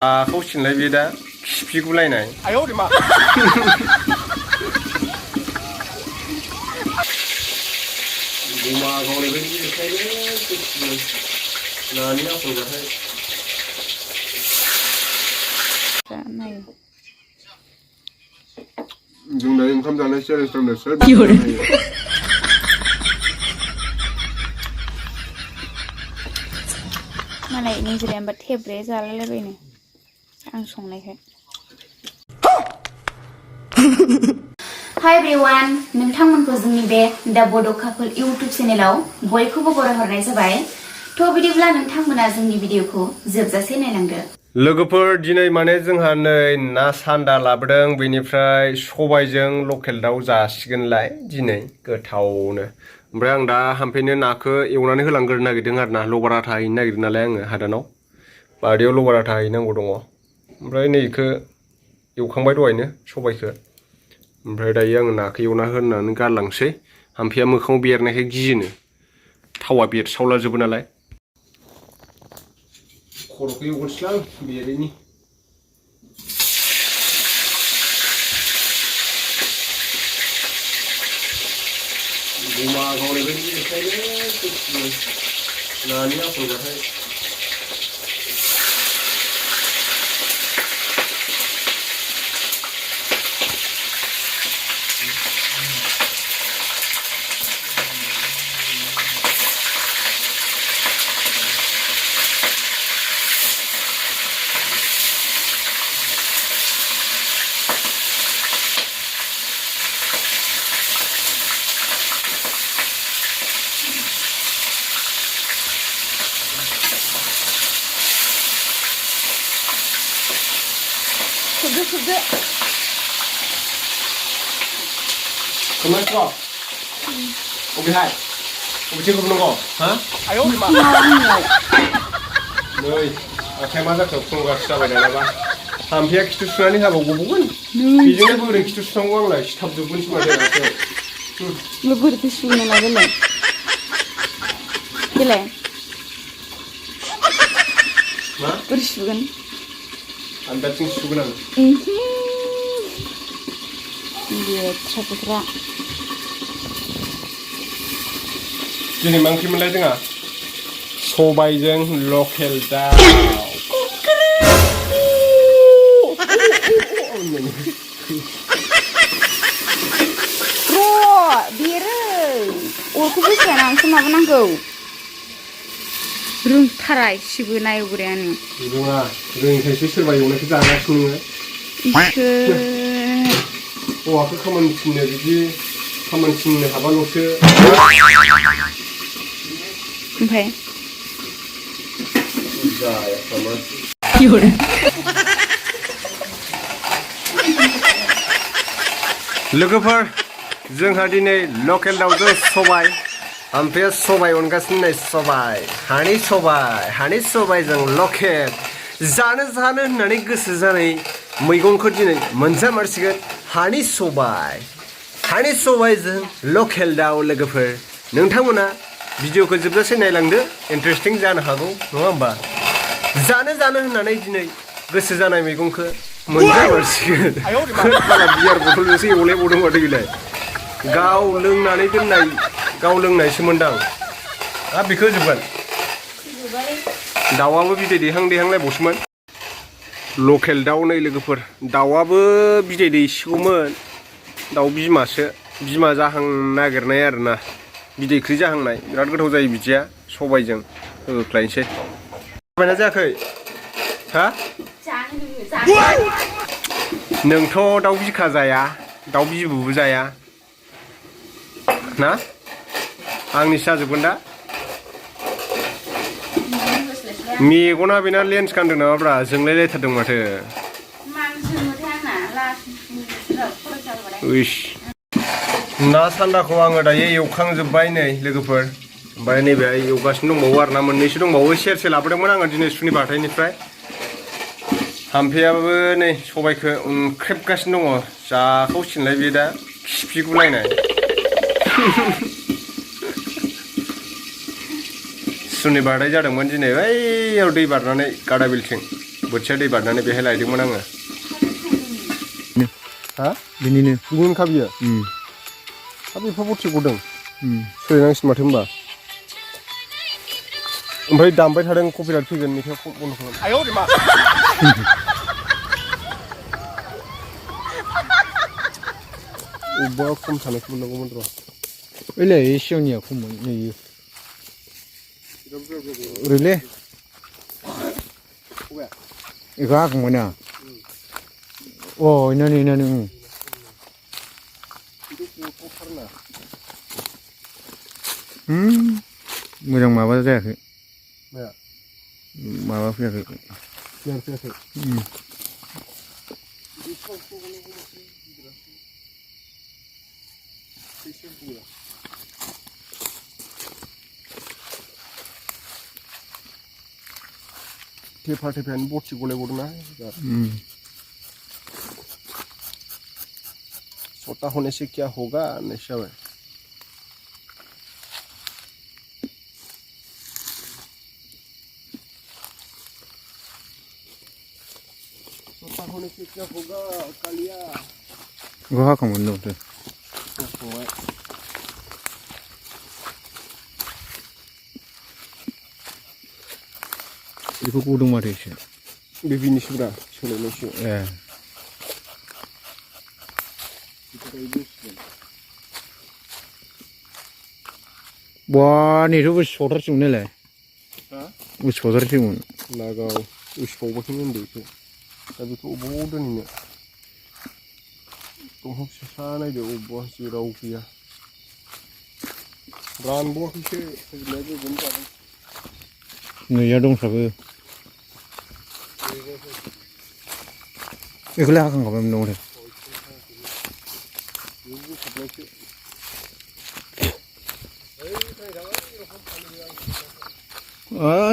खौसिनलाय बे दा खिफिगुलायनाय आयौ मा गुमा गावनाय बायदि देखायनो नानि आखलबाथाय जोंना ओंखाम जानाय चेलेन्ज दंनो सोर मालाय निजिराया थेब्रे जालायलायबायनो आं संनायखाय हाय एवरीवन नोंथांमोनखौ जोंनि बे दा बड' कापल यूट्यूब चेनेलाव बयखौबो बरायहरनाय जाबाय थ' बिदिब्ला नोंथांमोना जोंनि भिडिअखौ जोबजासे नायलांदो लोगोफोर दिनै माने जोंहा नै ना सान्दा लाबोदों बेनिफ्राय सबायजों लकेल दाउ जासिगोनलाय दिनै गोथावनो ओमफ्राय आं दा हामफेनो नाखौ एवनानै होलांग्रोनो नागिरदों आरो ना लबार आथा हैनो नागिरदों नालाय आङो हादानाव बारियाव लबार आथा हैनांगौ दङ ओमफ्राय नैखौ एवखांबाय दहायनो सबायखौ ओमफ्राय दायो आङो नाखौ एवना होनानै गारलांसै हामफेया मोखाङाव बेरनायखाय गियोनो थावा बेरसावलाजोबो नालाय खर'खौ एवगोनसैलां बेरैनि गुमा गावनाय बायदि देखायनो नानि आखलबाथाय खुबदो Kemana kau? Oke hai. Oke cik kau nunggu, hah? Ayo mak. Nih, akhirnya masa kau nunggu siapa dah apa? Hampir kita sudah ni apa bukan? Bijanya boleh kita sudah nunggu lah, siapa tu pun semua dah. Lebur tu sudah lagi lah. Gila. Mak? Bersugan. Anda cing sugulan. Dia terang. Jadi mangki mulai dengar. Sबायजों लकेल दाउ. Bro, biru. Aku bisa nangsu apa nanggu? Rungtarai sibu naik guriani. Runga, rungkaisu serba एवनायखौ जागासिनो नोङो. Oh, aku खामानि थिननो बिदि खामानि थिननो हाबाल'सो. ओमफ्राय जाया खामानि. लोगोफोर जोंहा दिनै लकेल दाउजों सबाय ओमफ्राय सबाय अनगासिनो नै सबाय हानि सबायजों लकेल जानो होननानै गोसो जानाय मैगंखौ दिनै मोनजामारसिगोन हानि सबायजों लकेल दाउ लोगोफोर नोंथांमोना भिडिअखौ जोबजासे नायलांदो इन्टारेस्टिं जानो हागौ नङा होमबा जानो होननानै दिनै गोसो जानाय मैगंखौ मोनजामारसिगोन बाला बियार बथलजोंसो एवलायबावदों माथो बेलाय गाव लोंनायसो मोनदां आ बेखौ जोबगोन दाउआबो बिदै दैहांलायबावसोमोन लकेल दाउ नै लोगोफोर दाउआबो बिदै दैसिगौमोन दाउ बिमा जाहां नागिरनाय आरोना बिदैख्रि जाहांनाय बिराद गोथाव जायो बिदिया सबायजों होख्लायनोसै जाबायना जायाखै हा नोंथ' दाउ बिखा जाया दाउ बिबुबो जाया ना आंनिसो जाजोबगोन दा मेगना बेना लेन्स गानदों नामाब्रा जोंलायलायथारदों माथो ना सान्दाखौ आङो दायो एवखांजोब्बाय नै लोगोफोर ओमफ्राय नैबे एवगासिनो दंबावो आरो ना मोननैसो दंबावो सेरसे लाबोदोंमोन आङो दिनै सुनि हाथायनिफ्राय हामफेयाबो नै सबायखौ ओंख्रेबगासिनो दङ जाखावसिनलाय बे दा खिफिगुलायनाय सुनि बारनाय जादोंमोन दिनै बैयाव दै बारनानै गादाबिलथिं बोथिया दै बारनानै बेहाय लायदोंमोन आङो हा बिनिनो गुबुनखा बियो हा बेफोर बथि गदों सोलायनांसिगोन माथो होनबा ओमफ्राय दामबाय थादों कपिराइट फैगोन मेथाइआ बन्द' खालाम आयौ मा अबेबा खम थानायखौ मोननांगौमोन र' ओइलाय सिगांनिया खममोन नैयो ओरैलै बेखौ हाखांबाय ना अ इनानो मोजां माबा जायाखै माबा फैयाखै टेफा टेफायानो बथि गलायगदोंना सप्ता होने से क्या होगा होननायसो जाबाय सप्ता होने से क्या होगा कालिया बेखौ हाखांबाय माथो जाखांबाय बेखौ गदों माथो एसे बे बिनिसोब्रा सोलायनायसो ए बा नेथ' गोसोबावथारसैमोन नालाय गोसोबावथारसैमोन लागाव उसिबावबाखैनो उन्दैखौ दा बेखौ अबाव दोनहैनो दंफां फिसा नायदो अबेबा जेराव गैया रानबावाखैसो फोजोबनाया गोगोम जादों नैया दंसाबो बेखौलाय हाखांखाबायमोन नामाथाय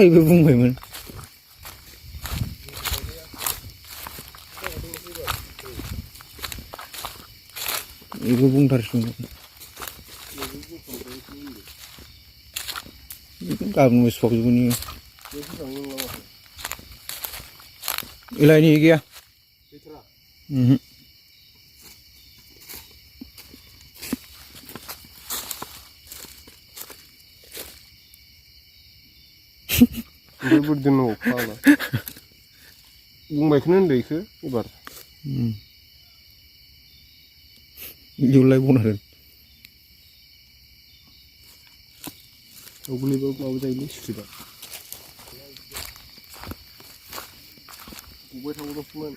बेबो बुंबायमोन बेबो बुंथारसिगोन गाबोन गोसोबावजोबगोन एलायनि गैया ओमफ्राय बोरै दोननांगौ फाग्ला बुंबायखौनो होनदो इखो एबार इयावलाय बनादों गोलैबा माबा जायोलै सुरिबा गबाय थागौल'सोमोन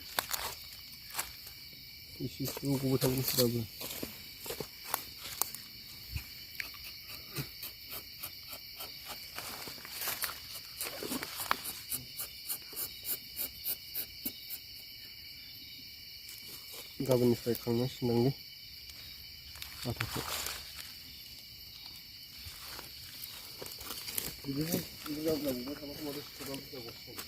एसे गबाय थागौल'सो दाबो गाबोननिफ्राय खांनांसिगोनदांलै आटाखौ बिदिनो बुरजा गुबाय थाबाथ' माथो सुरा बुरजा गसिगोन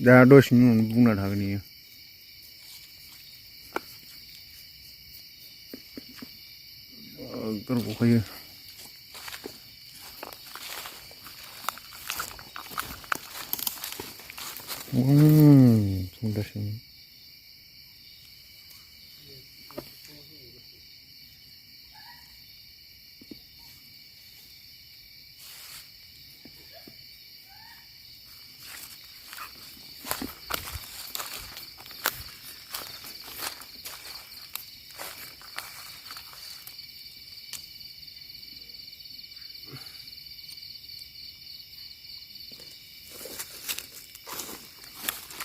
दा दसेनि उनाव बुंना थागोन इयो गखायो संगासिनो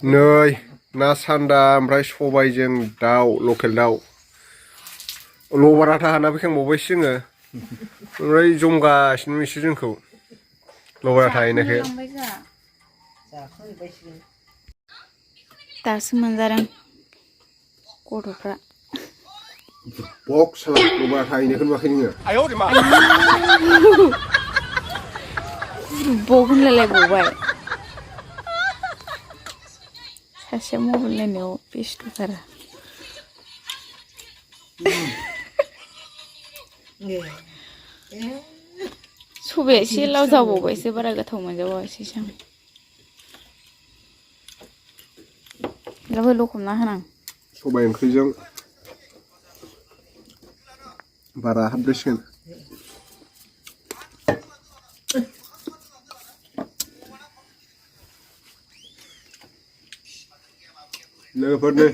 नै ना सान्दा ओमफ्राय सबायजों दाउ लकेल दाउ लबारा थाहाना फैखांबावबायसो जोङो ओमफ्राय जमगासिनो एसे जोंखौ लबारा थाहैनायखाय दासो मोनजादों गथ'फ्रा बक्स लबारा थाहैनायखौ नुवाखै नोङो बक होनलायलायबावबाय सासेया मबाइल नायनायाव बेस्थ'थार सबाया एसे लाव जाबावबायसो बारा गोथाव मोनजाबावासैसो आं लाबो लखबना होनां सबाय ओंख्रिजों बारा हाबदेरसिगोन लोगोफोरनो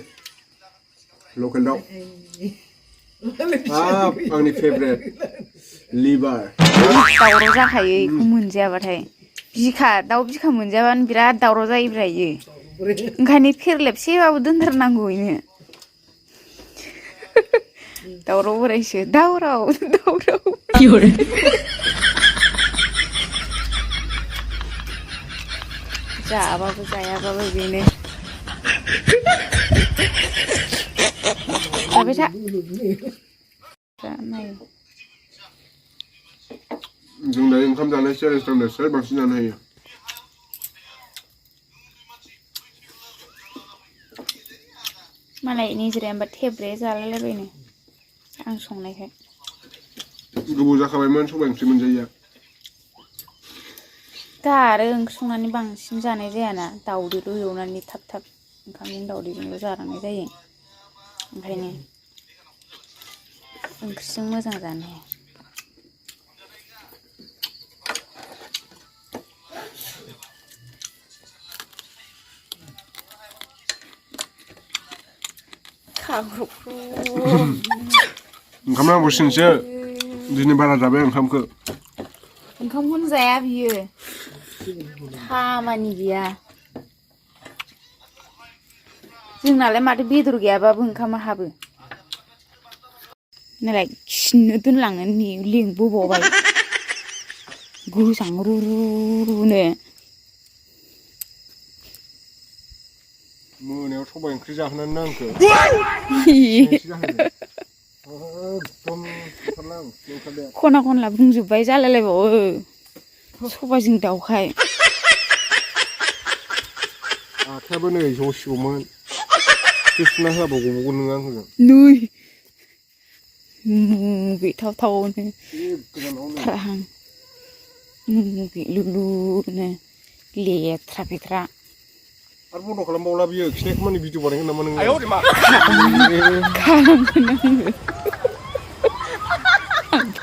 लकेल दाउ हाब आंनि फेभरेट लिभार दावराव जाखायो बेखौ मोनजायाबाथाय दाउ बिखा मोनजायाबानो बिराद दावराव जायोब्रा इयो ओंखायनो फेरलेबसेबाबो दोनथारनांगौ इनो दावराव बोरायसो दावराव जाबाबो जायाबाबो बेनो जाबाय था जों दायो ओंखाम जानाय चेलेन्ज दं सोर बांसिन जानो हायो मालाय निजिराया होमबा थेब्रे जालायलायबायनो आं संनायखाय गोबाव जाखाबायमोन सबाय ओंख्रि मोनजायैया दा आरो ओंख्रि संनानै बांसिन जानाय जायाना दाउदैल' एवनानै थाब थाब ओंखामजों दाउदैजोंल' जालांनाय जायो ओंखायनो ओंख्रिजों मोजां जानो हाया ओंखाम नांगौसिनसो दिनै बारा जाबाय ओंखामखौ ओंखामखौनो जाया बियो खामानि गैया जोंनालाय माथो बेदर गैयाबाबो ओंखामा हाबो नालाय खिनो दोनलांनो लिंबोबावबाय गोजांरुरुनो मोनायाव सबाय ओंख्रि जाहोनानै आंखौ खना खनला बुंजोब्बाय जालायलायबावो सबायजों दाउखाय आखायाबो नै जसिगौमोन सुना होआबावगौमोन नोङो आंखौ नै मुगैथावथावनो थाहां मुगै लुलुनो लेथ्रा फेथ्रा आरो बन्द' खालामबावला बियो खिनायखौ माने भिडिअ बानायगोन नामा नोङो खालामगोन आङो आंबो